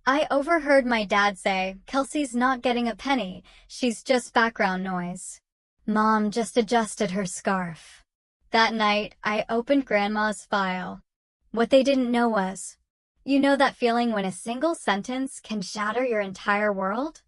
I overheard my dad say, "Kelsey's not getting a penny, she's just background noise." Mom just adjusted her scarf. That night, I opened Grandma's file. What they didn't know was, you know that feeling when a single sentence can shatter your entire world?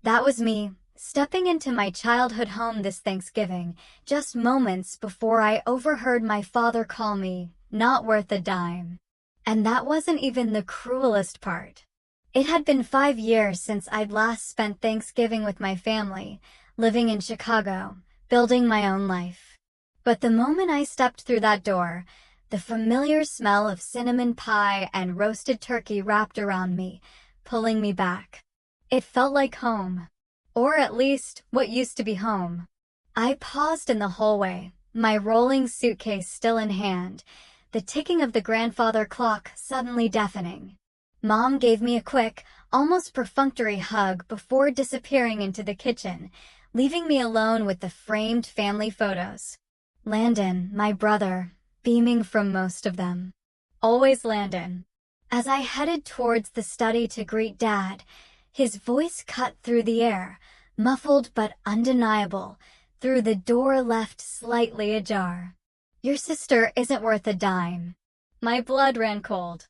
That was me, stepping into my childhood home this Thanksgiving, just moments before I overheard my father call me, "not worth a dime." And that wasn't even the cruelest part. It had been 5 years since I'd last spent Thanksgiving with my family, living in Chicago, building my own life. But the moment I stepped through that door, the familiar smell of cinnamon pie and roasted turkey wrapped around me, pulling me back. It felt like home. Or at least, what used to be home. I paused in the hallway, my rolling suitcase still in hand, the ticking of the grandfather clock suddenly deafening. Mom gave me a quick, almost perfunctory hug before disappearing into the kitchen, leaving me alone with the framed family photos. Landon, my brother, beaming from most of them. Always Landon. As I headed towards the study to greet Dad, his voice cut through the air, muffled but undeniable, through the door left slightly ajar. "Your sister isn't worth a dime." My blood ran cold.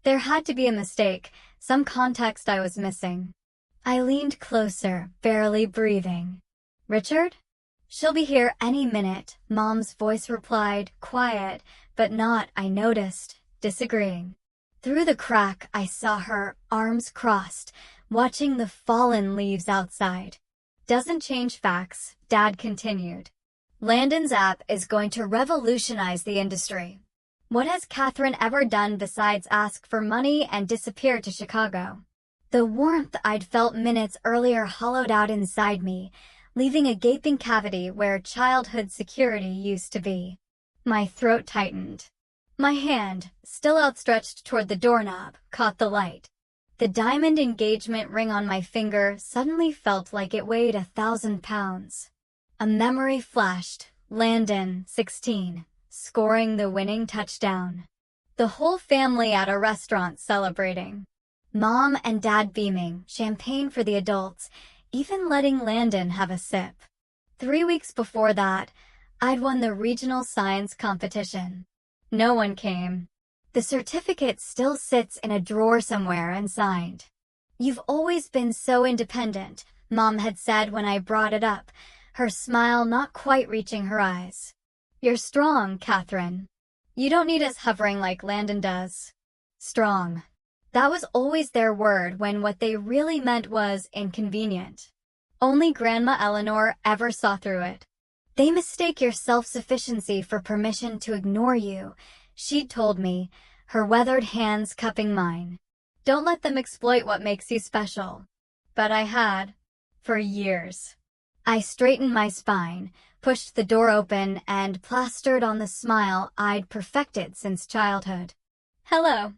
There had to be a mistake, some context I was missing. I leaned closer, barely breathing. "Richard?" "She'll be here any minute," Mom's voice replied, quiet, but not, I noticed, disagreeing. Through the crack, I saw her, arms crossed, watching the fallen leaves outside. "Doesn't change facts," Dad continued. "Landon's app is going to revolutionize the industry. What has Catherine ever done besides ask for money and disappear to Chicago?" The warmth I'd felt minutes earlier hollowed out inside me, leaving a gaping cavity where childhood security used to be. My throat tightened. My hand, still outstretched toward the doorknob, caught the light. The diamond engagement ring on my finger suddenly felt like it weighed 1,000 pounds. A memory flashed. Landon, 16. Scoring the winning touchdown. The whole family at a restaurant celebrating. Mom and Dad beaming, champagne for the adults, even letting Landon have a sip. 3 weeks before that, I'd won the regional science competition. No one came. The certificate still sits in a drawer somewhere unsigned. "You've always been so independent," Mom had said when I brought it up, her smile not quite reaching her eyes. "You're strong, Catherine. You don't need us hovering like Landon does." Strong. That was always their word when what they really meant was inconvenient. Only Grandma Eleanor ever saw through it. "They mistake your self-sufficiency for permission to ignore you," she'd told me, her weathered hands cupping mine. "Don't let them exploit what makes you special." But I had. For years. I straightened my spine, pushed the door open, and plastered on the smile I'd perfected since childhood. "Hello."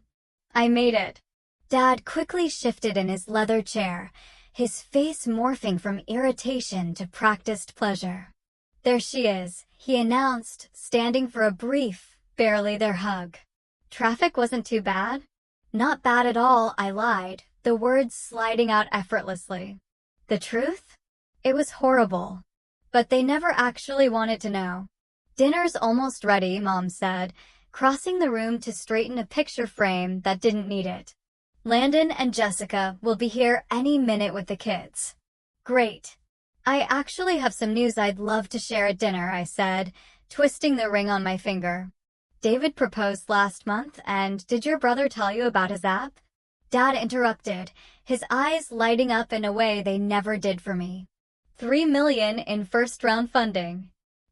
I made it. Dad quickly shifted in his leather chair, his face morphing from irritation to practiced pleasure. "There she is," he announced, standing for a brief, barely there hug. "Traffic wasn't too bad?" "Not bad at all," I lied, the words sliding out effortlessly. The truth? It was horrible. But they never actually wanted to know. "Dinner's almost ready," Mom said, crossing the room to straighten a picture frame that didn't need it. "Landon and Jessica will be here any minute with the kids." "Great. I actually have some news I'd love to share at dinner," I said, twisting the ring on my finger. "David proposed last month, and did your brother tell you about his app?" Dad interrupted, his eyes lighting up in a way they never did for me. $3 million in first-round funding.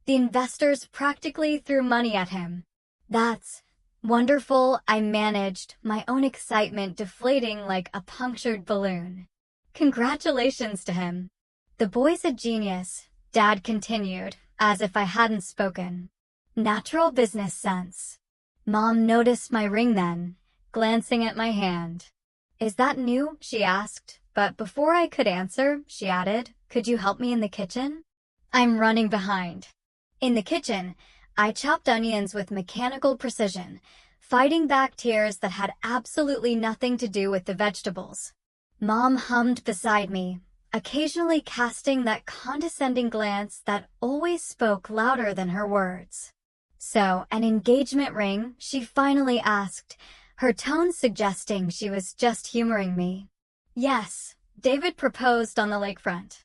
The investors practically threw money at him. "That's wonderful," I managed, my own excitement deflating like a punctured balloon. "Congratulations to him. The boy's a genius," Dad continued, as if I hadn't spoken. "Natural business sense." Mom noticed my ring then, glancing at my hand. "Is that new?" she asked, but before I could answer, she added, "Could you help me in the kitchen?" I'm running behind. In the kitchen, I chopped onions with mechanical precision, fighting back tears that had absolutely nothing to do with the vegetables. Mom hummed beside me, occasionally casting that condescending glance that always spoke louder than her words. "So, an engagement ring?" she finally asked, her tone suggesting she was just humoring me. "Yes, David proposed on the lakefront.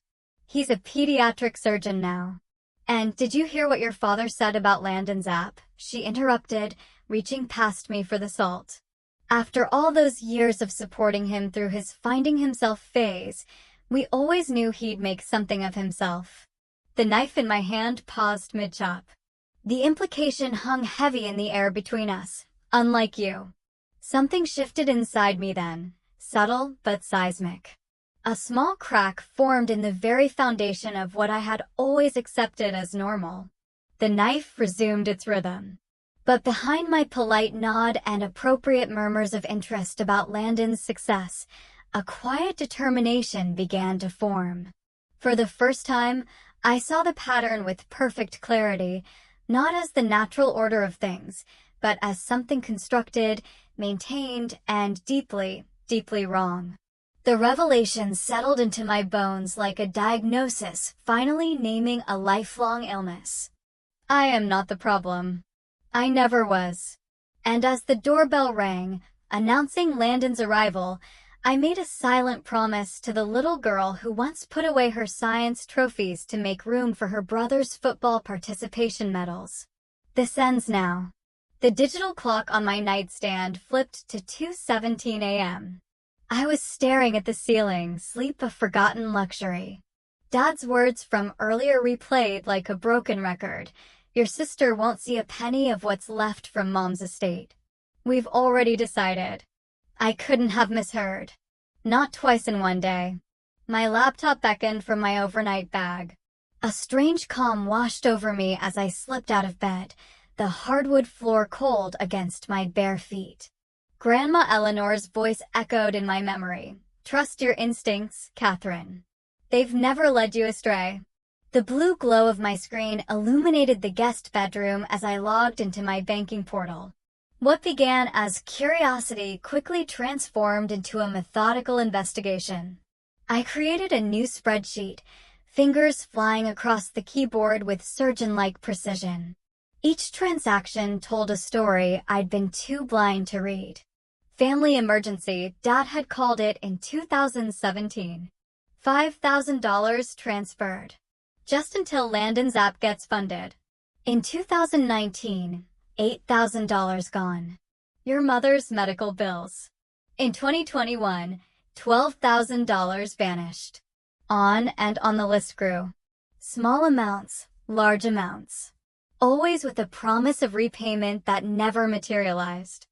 He's a pediatric surgeon now." "And did you hear what your father said about Landon's app?" she interrupted, reaching past me for the salt. "After all those years of supporting him through his finding himself phase, we always knew he'd make something of himself." The knife in my hand paused mid-chop. The implication hung heavy in the air between us. "Unlike you." Something shifted inside me then, subtle but seismic. A small crack formed in the very foundation of what I had always accepted as normal. The knife resumed its rhythm. But behind my polite nod and appropriate murmurs of interest about Landon's success, a quiet determination began to form. For the first time, I saw the pattern with perfect clarity, not as the natural order of things, but as something constructed, maintained, and deeply, deeply wrong. The revelation settled into my bones like a diagnosis finally naming a lifelong illness. I am not the problem. I never was. And as the doorbell rang, announcing Landon's arrival, I made a silent promise to the little girl who once put away her science trophies to make room for her brother's football participation medals. This ends now. The digital clock on my nightstand flipped to 2:17 a.m. I was staring at the ceiling, sleep a forgotten luxury. Dad's words from earlier replayed like a broken record. "Your sister won't see a penny of what's left from Mom's estate. We've already decided." I couldn't have misheard. Not twice in one day. My laptop beckoned from my overnight bag. A strange calm washed over me as I slipped out of bed, the hardwood floor cold against my bare feet. Grandma Eleanor's voice echoed in my memory. "Trust your instincts, Catherine. They've never led you astray." The blue glow of my screen illuminated the guest bedroom as I logged into my banking portal. What began as curiosity quickly transformed into a methodical investigation. I created a new spreadsheet, fingers flying across the keyboard with surgeon-like precision. Each transaction told a story I'd been too blind to read. Family emergency, Dad had called it in 2017. $5,000 transferred. Just until Landon's app gets funded. In 2019, $8,000 gone. Your mother's medical bills. In 2021, $12,000 vanished. On and on the list grew. Small amounts, large amounts. Always with a promise of repayment that never materialized.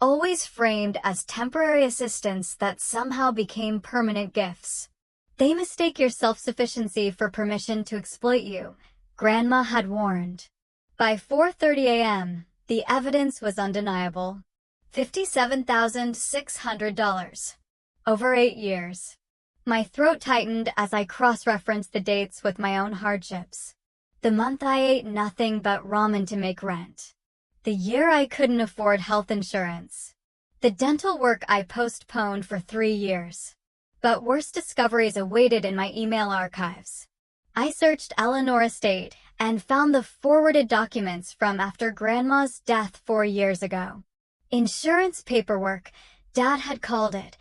Always framed as temporary assistance that somehow became permanent gifts. They mistake your self-sufficiency for permission to exploit you, Grandma had warned. By 4:30 a.m., the evidence was undeniable. $57,600. Over 8 years. My throat tightened as I cross-referenced the dates with my own hardships. The month I ate nothing but ramen to make rent. The year I couldn't afford health insurance. The dental work I postponed for 3 years. But worse discoveries awaited in my email archives. I searched Eleanor estate and found the forwarded documents from after Grandma's death 4 years ago. Insurance paperwork, Dad had called it,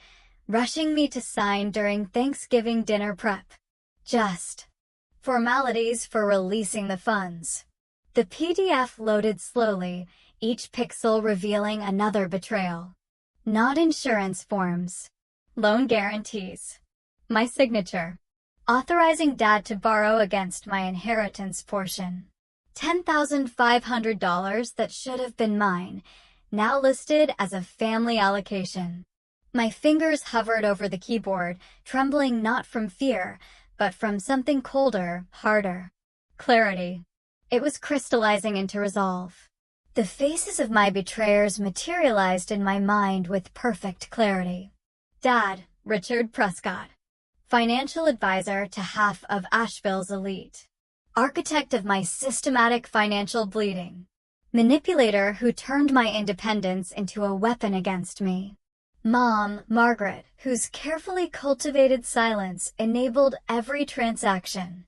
rushing me to sign during Thanksgiving dinner prep. Just formalities for releasing the funds. The PDF loaded slowly, each pixel revealing another betrayal. Not insurance forms. Loan guarantees. My signature. Authorizing Dad to borrow against my inheritance portion. $10,500 that should have been mine, now listed as a family allocation. My fingers hovered over the keyboard, trembling not from fear, but from something colder, harder. Clarity. It was crystallizing into resolve. The faces of my betrayers materialized in my mind with perfect clarity. Dad, Richard Prescott. Financial advisor to half of Asheville's elite. Architect of my systematic financial bleeding. Manipulator who turned my independence into a weapon against me. Mom, Margaret, whose carefully cultivated silence enabled every transaction.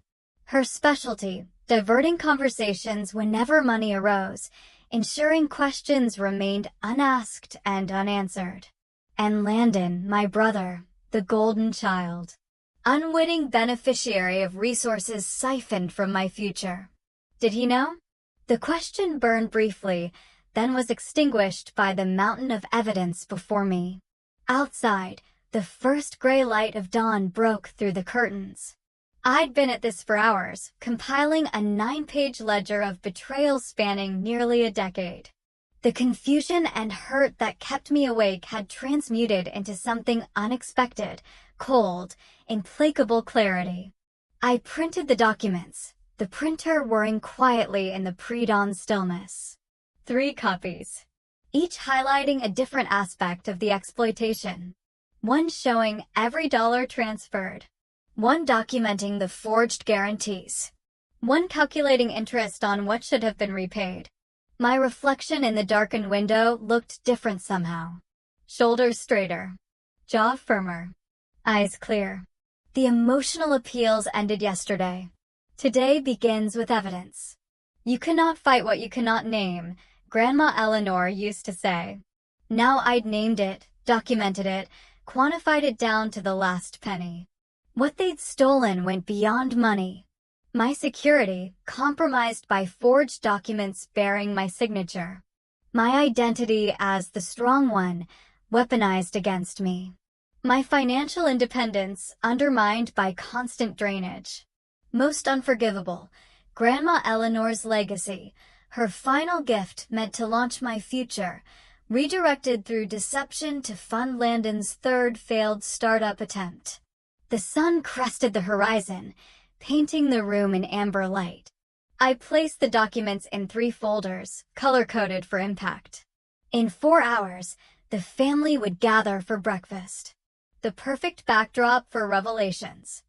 Her specialty, diverting conversations whenever money arose, ensuring questions remained unasked and unanswered. And Landon, my brother, the golden child, unwitting beneficiary of resources siphoned from my future. Did he know? The question burned briefly, then was extinguished by the mountain of evidence before me. Outside, the first gray light of dawn broke through the curtains. I'd been at this for hours, compiling a 9-page ledger of betrayal spanning nearly a decade. The confusion and hurt that kept me awake had transmuted into something unexpected, cold, implacable clarity. I printed the documents, the printer whirring quietly in the pre-dawn stillness. 3 copies, each highlighting a different aspect of the exploitation. One showing every dollar transferred. One documenting the forged guarantees. One calculating interest on what should have been repaid. My reflection in the darkened window looked different somehow. Shoulders straighter. Jaw firmer. Eyes clear. The emotional appeals ended yesterday. Today begins with evidence. You cannot fight what you cannot name, Grandma Eleanor used to say. Now I'd named it, documented it, quantified it down to the last penny. What they'd stolen went beyond money. My security, compromised by forged documents bearing my signature. My identity as the strong one, weaponized against me. My financial independence, undermined by constant drainage. Most unforgivable, Grandma Eleanor's legacy, her final gift meant to launch my future, redirected through deception to fund Landon's 3rd failed startup attempt. The sun crested the horizon, painting the room in amber light. I placed the documents in 3 folders, color-coded for impact. In 4 hours, the family would gather for breakfast. The perfect backdrop for revelations.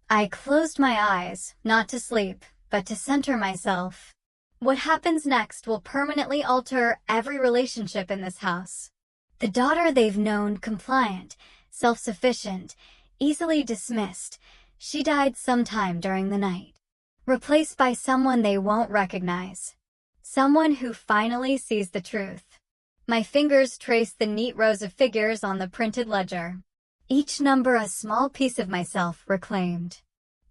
I closed my eyes, not to sleep, but to center myself. What happens next will permanently alter every relationship in this house. The daughter they've known compliant, self-sufficient, easily dismissed, she died sometime during the night. Replaced by someone they won't recognize. Someone who finally sees the truth. My fingers traced the neat rows of figures on the printed ledger. Each number a small piece of myself reclaimed.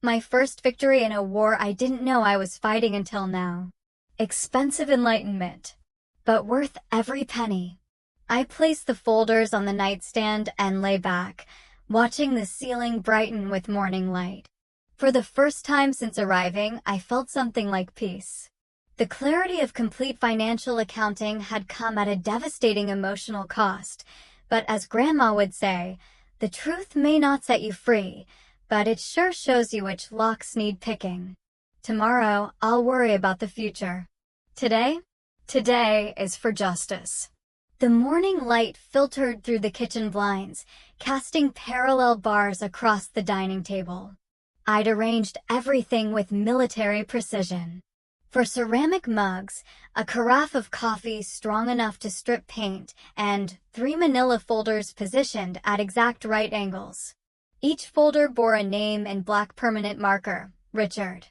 My first victory in a war I didn't know I was fighting until now. Expensive enlightenment, but worth every penny. I placed the folders on the nightstand and lay back, watching the ceiling brighten with morning light. For the first time since arriving, I felt something like peace. The clarity of complete financial accounting had come at a devastating emotional cost, but as Grandma would say, the truth may not set you free, but it sure shows you which locks need picking. Tomorrow, I'll worry about the future. Today is for justice. The morning light filtered through the kitchen blinds, casting parallel bars across the dining table. I'd arranged everything with military precision. For ceramic mugs, a carafe of coffee strong enough to strip paint, and 3 manila folders positioned at exact right angles. Each folder bore a name in black permanent marker: Richard,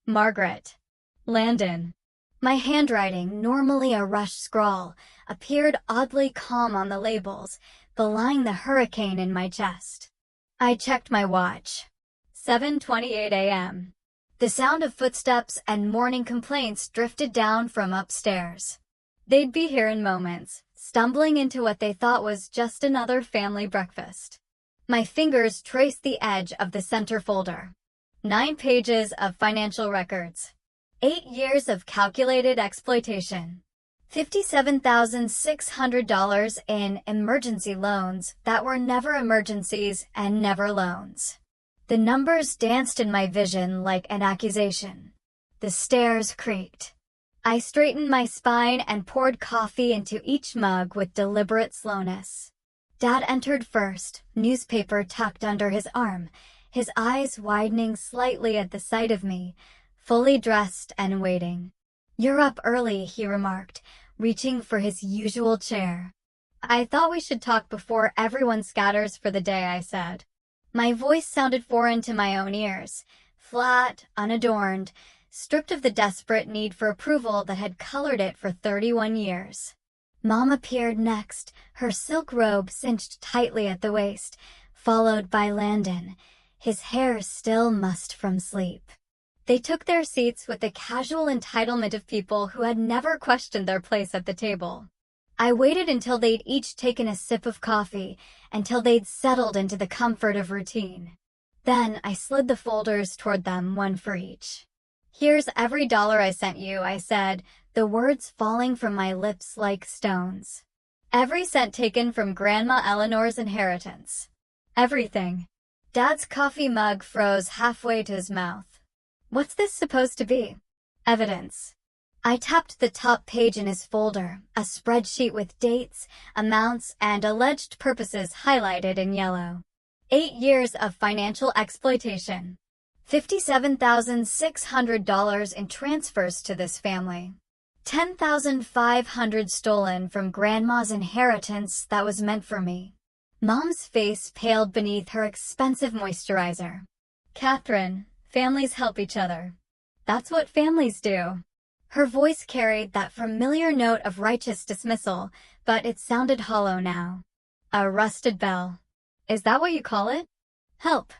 Margaret, Landon. My handwriting, normally a rushed scrawl, appeared oddly calm on the labels, belying the hurricane in my chest. I checked my watch. 7:28 a.m. The sound of footsteps and morning complaints drifted down from upstairs. They'd be here in moments, stumbling into what they thought was just another family breakfast. My fingers traced the edge of the center folder. 9 pages of financial records. 8 years of calculated exploitation. $57,600 in emergency loans that were never emergencies and never loans. The numbers danced in my vision like an accusation. The stairs creaked. I straightened my spine and poured coffee into each mug with deliberate slowness. Dad entered first, newspaper tucked under his arm, his eyes widening slightly at the sight of me, fully dressed and waiting. "You're up early," he remarked, reaching for his usual chair. I thought we should talk before everyone scatters for the day, I said. My voice sounded foreign to my own ears, flat, unadorned, stripped of the desperate need for approval that had colored it for 31 years. Mom appeared next, her silk robe cinched tightly at the waist, followed by Landon, his hair still mussed from sleep. They took their seats with the casual entitlement of people who had never questioned their place at the table. I waited until they'd each taken a sip of coffee, until they'd settled into the comfort of routine. Then I slid the folders toward them, one for each. "Here's every dollar I sent you," I said, the words falling from my lips like stones. "Every cent taken from Grandma Eleanor's inheritance. Everything." Dad's coffee mug froze halfway to his mouth. "What's this supposed to be?" "Evidence." I tapped the top page in his folder, a spreadsheet with dates, amounts, and alleged purposes highlighted in yellow. 8 years of financial exploitation. $57,600 in transfers to this family. $10,500 stolen from Grandma's inheritance that was meant for me. Mom's face paled beneath her expensive moisturizer. "Catherine, families help each other. That's what families do." Her voice carried that familiar note of righteous dismissal, but it sounded hollow now. "A rusted bell. Is that what you call it?" "Help."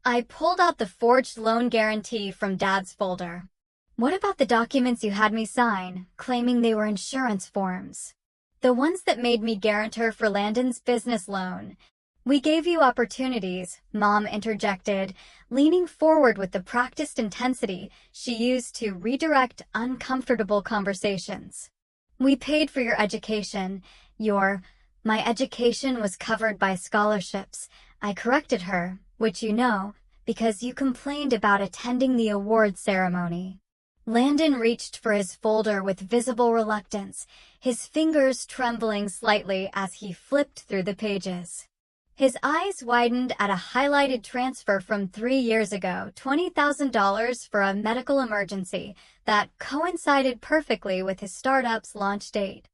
I pulled out the forged loan guarantee from Dad's folder. "What about the documents you had me sign, claiming they were insurance forms? The ones that made me guarantor for Landon's business loan." "We gave you opportunities," Mom interjected, leaning forward with the practiced intensity she used to redirect uncomfortable conversations. "We paid for your education. My education was covered by scholarships," I corrected her, "which you know, because you complained about attending the award ceremony." Landon reached for his folder with visible reluctance, his fingers trembling slightly as he flipped through the pages. His eyes widened at a highlighted transfer from 3 years ago, $20,000 for a medical emergency that coincided perfectly with his startup's launch date.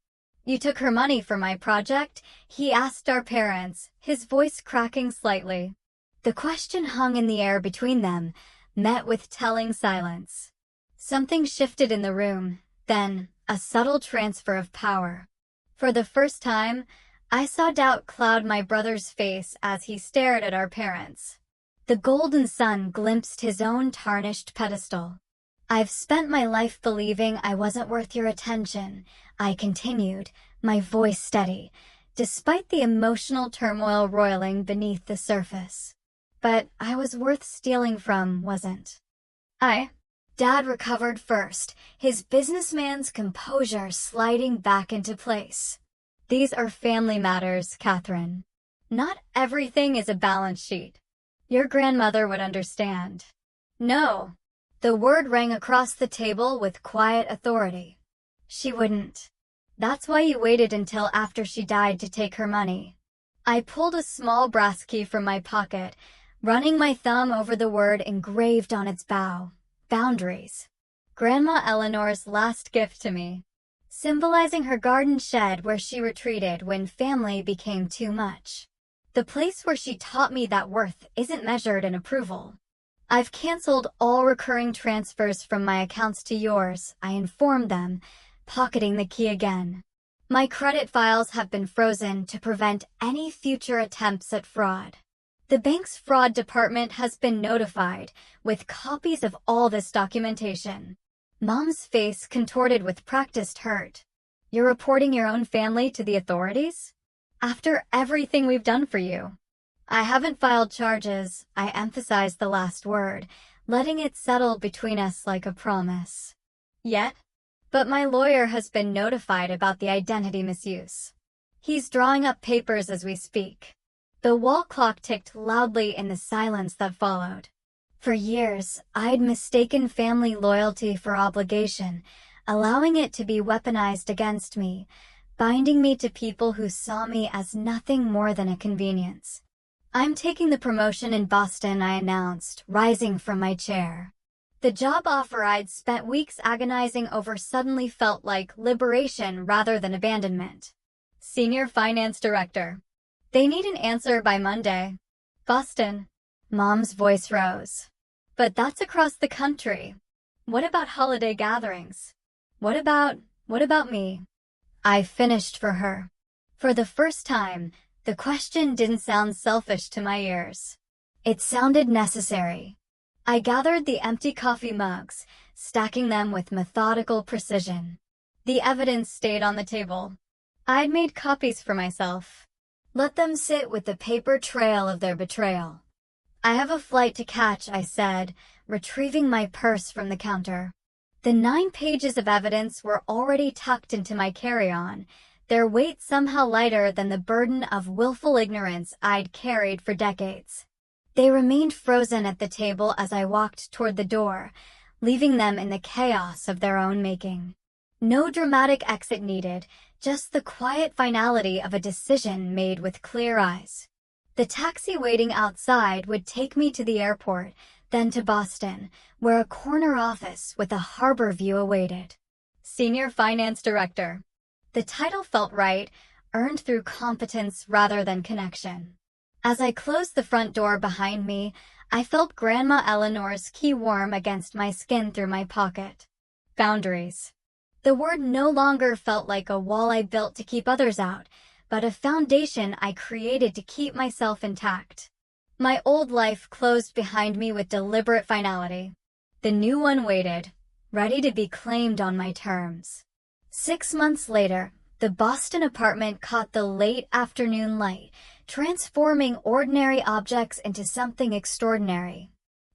"You took her money for my project?" he asked our parents, his voice cracking slightly. The question hung in the air between them, met with telling silence. Something shifted in the room, then a subtle transfer of power. For the first time, I saw doubt cloud my brother's face as he stared at our parents. The golden sun glimpsed his own tarnished pedestal. "I've spent my life believing I wasn't worth your attention," I continued, my voice steady, despite the emotional turmoil roiling beneath the surface. "But I was worth stealing from, wasn't I?" Dad recovered first, his businessman's composure sliding back into place. "These are family matters, Catherine. Not everything is a balance sheet. Your grandmother would understand." "No." The word rang across the table with quiet authority. "She wouldn't. That's why you waited until after she died to take her money." I pulled a small brass key from my pocket, running my thumb over the word engraved on its bow. "Boundaries." Grandma Eleanor's last gift to me, symbolizing her garden shed where she retreated when family became too much. The place where she taught me that worth isn't measured in approval. "I've canceled all recurring transfers from my accounts to yours," I informed them, pocketing the key again. "My credit files have been frozen to prevent any future attempts at fraud. The bank's fraud department has been notified, with copies of all this documentation." Mom's face contorted with practiced hurt. "You're reporting your own family to the authorities? After everything we've done for you?" "I haven't filed charges," I emphasized the last word, letting it settle between us like a promise. "Yet? But my lawyer has been notified about the identity misuse. He's drawing up papers as we speak." The wall clock ticked loudly in the silence that followed. For years, I'd mistaken family loyalty for obligation, allowing it to be weaponized against me, binding me to people who saw me as nothing more than a convenience. "I'm taking the promotion in Boston," I announced, rising from my chair. The job offer I'd spent weeks agonizing over suddenly felt like liberation rather than abandonment. Senior Finance Director. They need an answer by Monday. Boston. Mom's voice rose. But that's across the country. What about holiday gatherings? What about me? I finished for her. For the first time, the question didn't sound selfish to my ears. It sounded necessary. I gathered the empty coffee mugs, stacking them with methodical precision. The evidence stayed on the table. I'd made copies for myself. Let them sit with the paper trail of their betrayal. I have a flight to catch, I said, retrieving my purse from the counter. The 9 pages of evidence were already tucked into my carry-on, their weight somehow lighter than the burden of willful ignorance I'd carried for decades. They remained frozen at the table as I walked toward the door, leaving them in the chaos of their own making. No dramatic exit needed, just the quiet finality of a decision made with clear eyes. The taxi waiting outside would take me to the airport, then to Boston, where a corner office with a harbor view awaited. Senior Finance Director. The title felt right, earned through competence rather than connection. As I closed the front door behind me, I felt Grandma Eleanor's key warm against my skin through my pocket. Boundaries. The word no longer felt like a wall I built to keep others out, but a foundation I created to keep myself intact. My old life closed behind me with deliberate finality. The new one waited, ready to be claimed on my terms. 6 months later, the Boston apartment caught the late afternoon light, transforming ordinary objects into something extraordinary.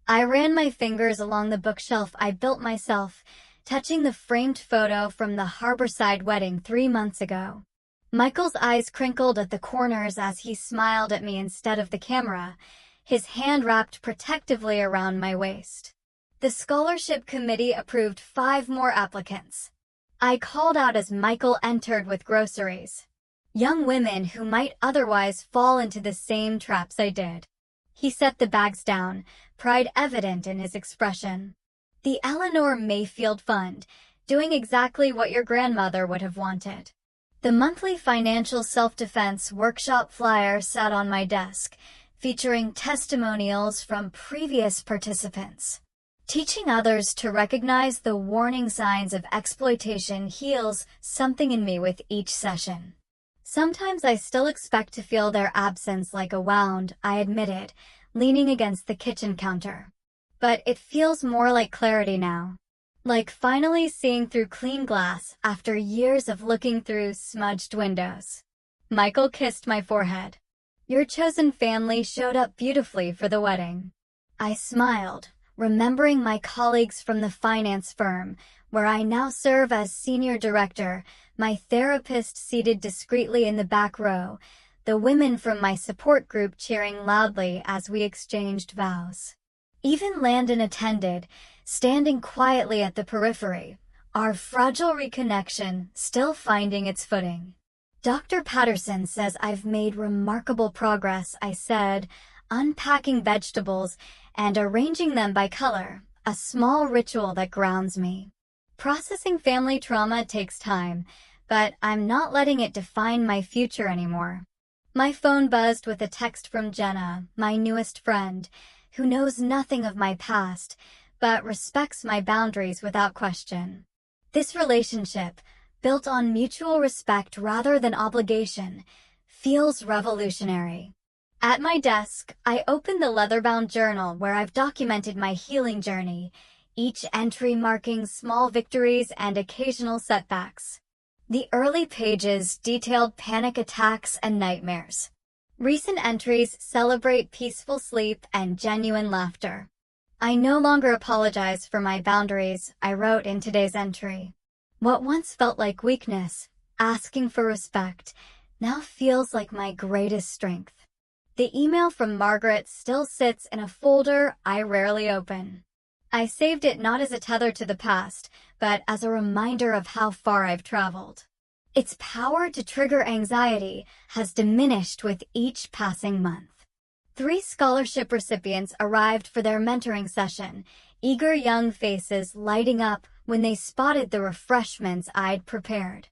I ran my fingers along the bookshelf I built myself, touching the framed photo from the harborside wedding 3 months ago. Michael's eyes crinkled at the corners as he smiled at me instead of the camera, his hand wrapped protectively around my waist. The scholarship committee approved 5 more applicants. I called out as Michael entered with groceries. Young women who might otherwise fall into the same traps I did. He set the bags down, pride evident in his expression. The Eleanor Mayfield Fund, doing exactly what your grandmother would have wanted. The monthly financial self-defense workshop flyer sat on my desk, featuring testimonials from previous participants. Teaching others to recognize the warning signs of exploitation heals something in me with each session. Sometimes I still expect to feel their absence like a wound, I admitted, leaning against the kitchen counter. But it feels more like clarity now. Like finally seeing through clean glass after years of looking through smudged windows. Michael kissed my forehead. Your chosen family showed up beautifully for the wedding. I smiled, remembering my colleagues from the finance firm, where I now serve as senior director, my therapist seated discreetly in the back row, the women from my support group cheering loudly as we exchanged vows. Even Landon attended, standing quietly at the periphery, our fragile reconnection still finding its footing. Dr. Patterson says I've made remarkable progress, I said, unpacking vegetables and arranging them by color, a small ritual that grounds me. Processing family trauma takes time, but I'm not letting it define my future anymore. My phone buzzed with a text from Jenna, my newest friend, who knows nothing of my past, but respects my boundaries without question. This relationship, built on mutual respect rather than obligation, feels revolutionary. At my desk, I opened the leather-bound journal where I've documented my healing journey, each entry marking small victories and occasional setbacks. The early pages detailed panic attacks and nightmares. Recent entries celebrate peaceful sleep and genuine laughter. I no longer apologize for my boundaries, I wrote in today's entry. What once felt like weakness, asking for respect, now feels like my greatest strength. The email from Margaret still sits in a folder I rarely open. I saved it not as a tether to the past, but as a reminder of how far I've traveled. Its power to trigger anxiety has diminished with each passing month. 3 scholarship recipients arrived for their mentoring session, eager young faces lighting up when they spotted the refreshments I'd prepared.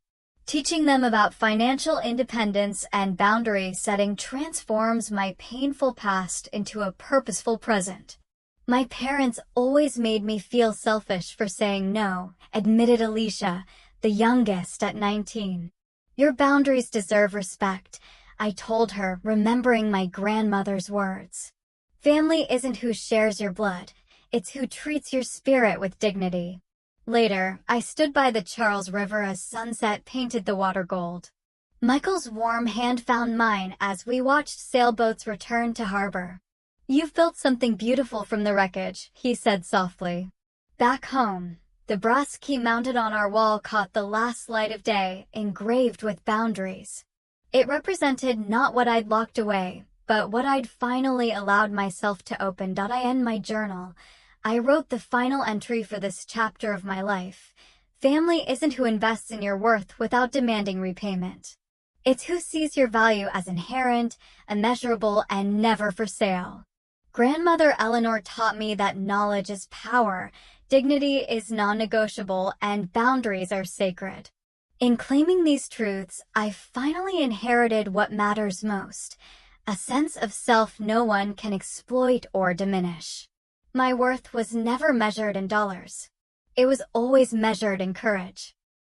Teaching them about financial independence and boundary setting transforms my painful past into a purposeful present. My parents always made me feel selfish for saying no, admitted Alicia, the youngest at 19. Your boundaries deserve respect, I told her, remembering my grandmother's words. Family isn't who shares your blood, it's who treats your spirit with dignity. Later, I stood by the Charles River as sunset painted the water gold. Michael's warm hand found mine as we watched sailboats return to harbor. You've built something beautiful from the wreckage, he said softly. Back home, the brass key mounted on our wall caught the last light of day, engraved with boundaries. It represented not what I'd locked away, but what I'd finally allowed myself to open. I end my journal. I wrote the final entry for this chapter of my life. Family isn't who invests in your worth without demanding repayment. It's who sees your value as inherent, immeasurable, and never for sale. Grandmother Eleanor taught me that knowledge is power, dignity is non-negotiable, and boundaries are sacred. In claiming these truths, I finally inherited what matters most, a sense of self no one can exploit or diminish. My worth was never measured in dollars. It was always measured in courage.